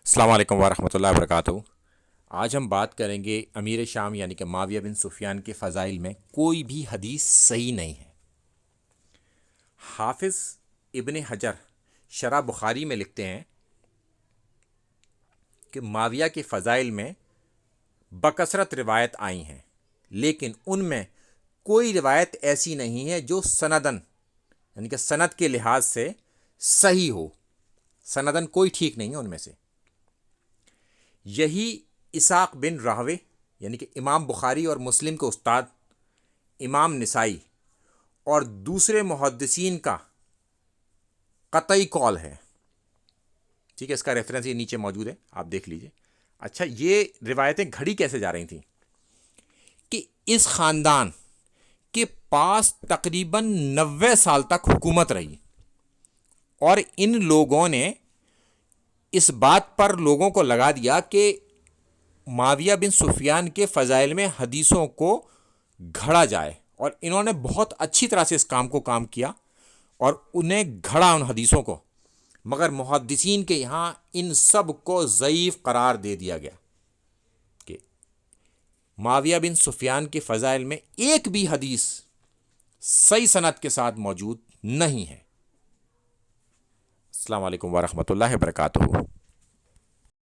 السلام علیکم ورحمۃ اللہ وبرکاتہ۔ آج ہم بات کریں گے امیر شام یعنی کہ معاویہ بن سفیان کے فضائل میں کوئی بھی حدیث صحیح نہیں ہے۔ حافظ ابن حجر شرح بخاری میں لکھتے ہیں کہ معاویہ کے فضائل میں بکثرت روایت آئی ہیں، لیکن ان میں کوئی روایت ایسی نہیں ہے جو سندن یعنی کہ سند کے لحاظ سے صحیح ہو۔ سندن کوئی ٹھیک نہیں ہے ان میں سے۔ یہی اسحاق بن راہوے یعنی کہ امام بخاری اور مسلم کے استاد امام نسائی اور دوسرے محدثین کا قطعی قول ہے۔ ٹھیک ہے، اس کا ریفرنس یہ نیچے موجود ہے، آپ دیکھ لیجئے۔ اچھا، یہ روایتیں گھڑی کیسے جا رہی تھیں کہ اس خاندان کے پاس تقریباً 90 سال تک حکومت رہی، اور ان لوگوں نے اس بات پر لوگوں کو لگا دیا کہ معاویہ بن سفیان کے فضائل میں حدیثوں کو گھڑا جائے، اور انہوں نے بہت اچھی طرح سے اس کام کو کام کیا اور انہیں گھڑا ان حدیثوں کو، مگر محدثین کے یہاں ان سب کو ضعیف قرار دے دیا گیا کہ معاویہ بن سفیان کے فضائل میں ایک بھی حدیث صحیح سند کے ساتھ موجود نہیں ہے۔ السلام علیکم ورحمۃ اللہ وبرکاتہ۔